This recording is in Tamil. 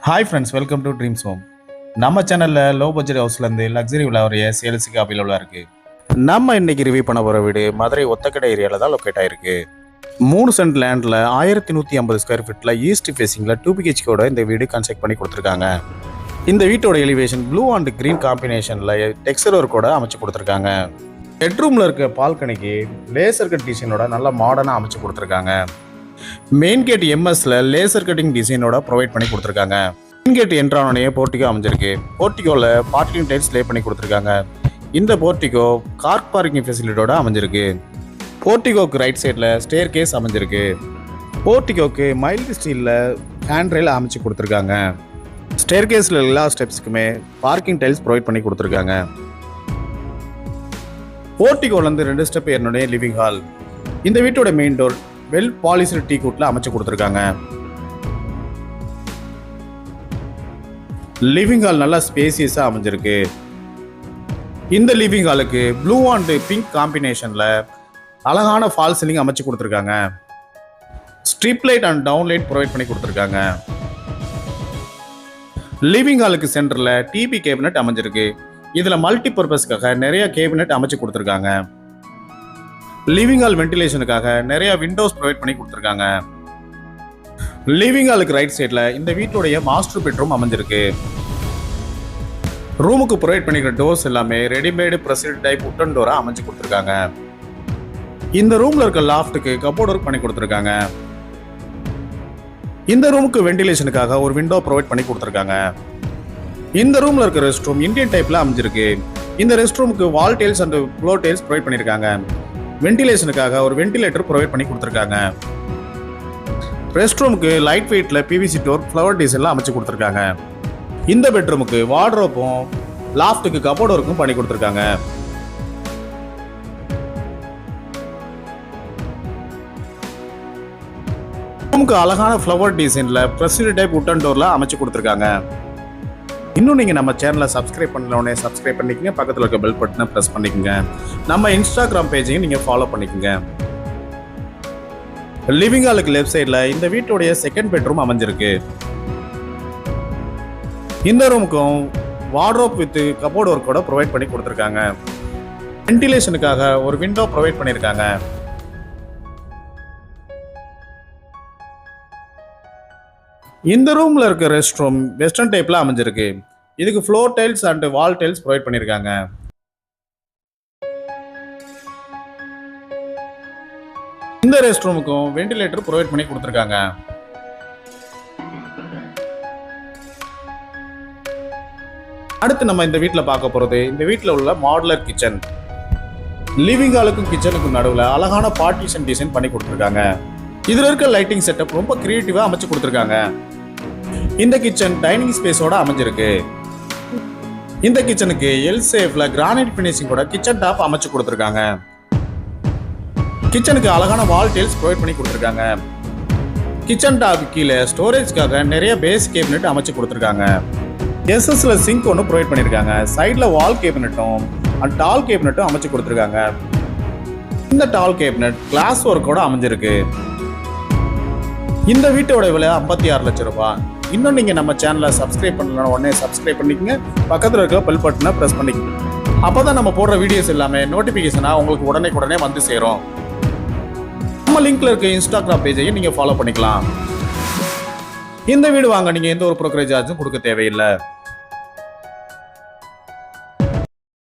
Hi friends, welcome to dreams home. நம்ம சேனலில் லோ பட்ஜெட் ஹவுஸ்லேருந்து லக்ஸரி விழாவுடைய சேல்ஸுக்கு அவைலபிளாக இருக்குது. நம்ம இன்னைக்கு ரிவ்யூ பண்ண போகிற வீடு மதுரை ஒத்தக்கடை ஏரியாவில் தான் லொக்கேட் ஆகிருக்கு. 3 சென்ட் லேண்டில் 1150 ஸ்கொயர் ஃபீட்டில் ஈஸ்ட் ஃபேஸிங்கில் 2 BHK இந்த வீடு கன்ஸ்ட்ரக்ட் பண்ணி கொடுத்துருக்காங்க. இந்த வீட்டோட எலிவேஷன் ப்ளூ அண்ட் க்ரீன் காம்பினேஷனில் டெக்ஸ்சர் ஒர்க் கூட அமைச்சு கொடுத்துருக்காங்க. பெட்ரூமில் இருக்க பால்கனிக்கு லேசர் கட் டிசைனோட நல்லா மாடர்னாக அமைச்சு கொடுத்துருக்காங்க. மெயின் கேட் எம்எஸ்ல லேசர் கட்டிங் டிசைனோட ப்ரொவைட் பண்ணி கொடுத்துருக்காங்க. மெயின் கேட் என்ட்ரானே போர்ட்டிகோ அமைஞ்சிருக்கு. போர்ட்டிகோவில் பார்க்கிங் டைல்ஸ் லே பண்ணி கொடுத்துருக்காங்க. இந்த போர்ட்டிகோ கார் பார்க்கிங் ஃபெசிலிட்டியோட அமைஞ்சிருக்கு. போர்ட்டிகோக்கு ரைட் சைடில் ஸ்டேர் கேஸ் அமைஞ்சிருக்கு. போர்ட்டிகோக்கு மைல்டு ஸ்டீலில் ஹேண்ட் ரெயில் அமைச்சு கொடுத்துருக்காங்க. ஸ்டேர் கேஸில் எல்லா ஸ்டெப்ஸுக்குமே பார்க்கிங் டைல்ஸ் ப்ரொவைட் பண்ணி கொடுத்துருக்காங்க. போர்ட்டிகோலேருந்து 2 ஸ்டெப் ஏறினோடனே லிவிங் ஹால். இந்த வீட்டோட மெயின் டோர் வெல் பாலிஸ்டு டீ குட்ல அமைச்சு கொடுத்துருக்காங்க. லிவிங் ஹால் நல்லா ஸ்பேசியஸா அமைஞ்சிருக்கு. இந்த லிவிங் ஹாலுக்கு ப்ளூ அண்ட் பிங்க் காம்பினேஷன்ல அழகான ஃபால் சீலிங் அமைச்சு கொடுத்துருக்காங்க. Strip light and down light provide பண்ணி கொடுத்துருக்காங்க. லிவிங் ஹாலுக்கு சென்டர்ல டிவி கேபினட் அமைஞ்சிருக்கு. இதுல மல்டி பர்பஸ்க்காக நிறைய கேபினட் அமைச்சு கொடுத்துருக்காங்க. லிவிங் ஹால் வென்டிலேஷனுக்காக நிறைய விண்டோஸ் ப்ரொவைட் பண்ணி கொடுத்துருக்காங்க. லிவிங் ஹாலுக்கு ரைட் சைடில் இந்த வீட்டுடைய மாஸ்டர் பெட்ரூம் அமைஞ்சிருக்கு. ரூமுக்கு ப்ரொவைட் பண்ணிக்கிற டோர்ஸ் எல்லாமே ரெடிமேடு பிரசிட் டைப் உட்டன் டோரா அமைச்சு கொடுத்துருக்காங்க. இந்த ரூம்ல இருக்க லாஃப்ட்டுக்கு கபோர்ட் ஒர்க் பண்ணி கொடுத்துருக்காங்க. இந்த ரூமுக்கு வென்டிலேஷனுக்காக ஒரு விண்டோ ப்ரொவைட் பண்ணி கொடுத்துருக்காங்க. இந்த ரூம்ல இருக்க ரெஸ்ட் ரூம் இந்தியன் டைப்ல அமைஞ்சிருக்கு. இந்த ரெஸ்ட் ரூமுக்கு வால் tiles and floor tiles provide பண்ணியிருக்காங்க. வென்டிலேஷனுக்காக ஒரு வென்டிலேட்டர் ப்ரொவைட் பண்ணி கொடுத்துருக்காங்க. ரெஸ்ட் ரூமுக்கு லைட் வெயிட்ல பிவிசி டோர் ஃப்ளவர் டிசைன்ல அமைச்சு கொடுத்துருக்காங்க. இந்த பெட்ரூமுக்கு வார்ட்ரோப்பும் லாஃப்ட்டுக்கு கபோர்ட் ஒர்க்கும் பண்ணி கொடுத்துருக்காங்க. ரூமுக்கு அழகான ஃப்ளவர் டிசைன்ல பிரசிட் டைப் உட்டன் டோர்ல அமைச்சு கொடுத்துருக்காங்க. இன்னும் நீங்கள் நம்ம சேனலை சப்ஸ்கிரைப் பண்ணலோடனே சப்ஸ்கிரைப் பண்ணிக்கங்க. பக்கத்தில் இருக்க பெல் பட்டனை ப்ரெஸ் பண்ணிக்கோங்க. நம்ம இன்ஸ்டாகிராம் பேஜையும் நீங்கள் ஃபாலோ பண்ணிக்கோங்க. லிவிங் ஹாலுக்கு லெஃப்ட் சைடில் இந்த வீட்டுடைய செகண்ட் பெட்ரூம் அமைஞ்சிருக்கு. இந்த ரூமுக்கும் வார்ட்ரோப் வித் கபோர்ட் ஒர்க்கோட ப்ரொவைட் பண்ணி கொடுத்துருக்காங்க. வென்டிலேஷனுக்காக ஒரு விண்டோ ப்ரொவைட் பண்ணியிருக்காங்க. இந்த ரூம்ல இருக்க ரெஸ்ட் ரூம் வெஸ்டர்ன் டைப்ல அமைஞ்சிருக்கு. இதுக்கு floor tiles and wall tiles provide பண்ணியிருக்காங்க. இந்த ரெஸ்ட் ரூமுக்கும் வென்டிலேட்டர் ப்ரொவைட் பண்ணி கொடுத்துருக்காங்க. அடுத்து நம்ம இந்த வீட்டில் பார்க்க போறது இந்த வீட்டில் உள்ள மாடுலர் கிச்சன். லிவிங் ஹாலுக்கும் கிச்சனுக்கும் நடுவில் அழகான பார்ட்டிஷன் டிசைன் பண்ணி கொடுத்துருக்காங்க. இதுல இருக்க லைட்டிங் செட்டப் ரொம்ப கிரியேட்டிவா அமைச்சு கொடுத்துருக்காங்க. இந்த கிச்சன் டைனிங் ஸ்பேஸோட அமைஞ்சிருக்கு. இந்த கிச்சனுக்கு எல் ஷேப்ல கிரானைட் பினிஷிங்கோட கிச்சன் டாப் அமைச்சு கொடுத்துருக்காங்க. கிச்சனுக்கு அழகான வால் டைல்ஸ் ப்ரொவைட் பண்ணி கொடுத்துருக்காங்க. கிச்சன் டாப் கீழே ஸ்டோரேஜ்க்காக நிறைய பேஸ் கேபினெட் அமைச்சு கொடுத்துருக்காங்க. எஸ்எஸ்ல சிங்க் ஒன்று ப்ரொவைட் பண்ணியிருக்காங்க. சைட்ல வால் கேபினெட்டும் அண்ட் டால் கேபினெட்டும் அமைச்சு கொடுத்துருக்காங்க. இந்த டால் கேபினெட் கிளாஸ் ஒர்க்கோட அமைஞ்சிருக்கு. இந்த வீட்டோட விலை 56 லட்சம் ரூபாய். இன்னும் நீங்க நம்ம சேனலை சப்ஸ்கிரைப் பண்ணலாம், உடனே சப்ஸ்கிரைப் பண்ணிக்கங்க. பக்கத்தில் இருக்க பெல் பட்டனை பிரஸ் பண்ணிக்கங்க. அப்பதான் நம்ம போடுற வீடியோஸ் எல்லாமே நோட்டிபிகேஷனா உங்களுக்கு உடனே வந்து சேரும். நம்ம லிங்க்ல இருக்க இன்ஸ்டாகிராம் பேஜையும் நீங்க ஃபாலோ பண்ணிக்கலாம். இந்த வீடு வாங்க நீங்க எந்த ஒரு ப்ரோக்கரேஜ் சார்ஜும் கொடுக்க தேவையில்லை.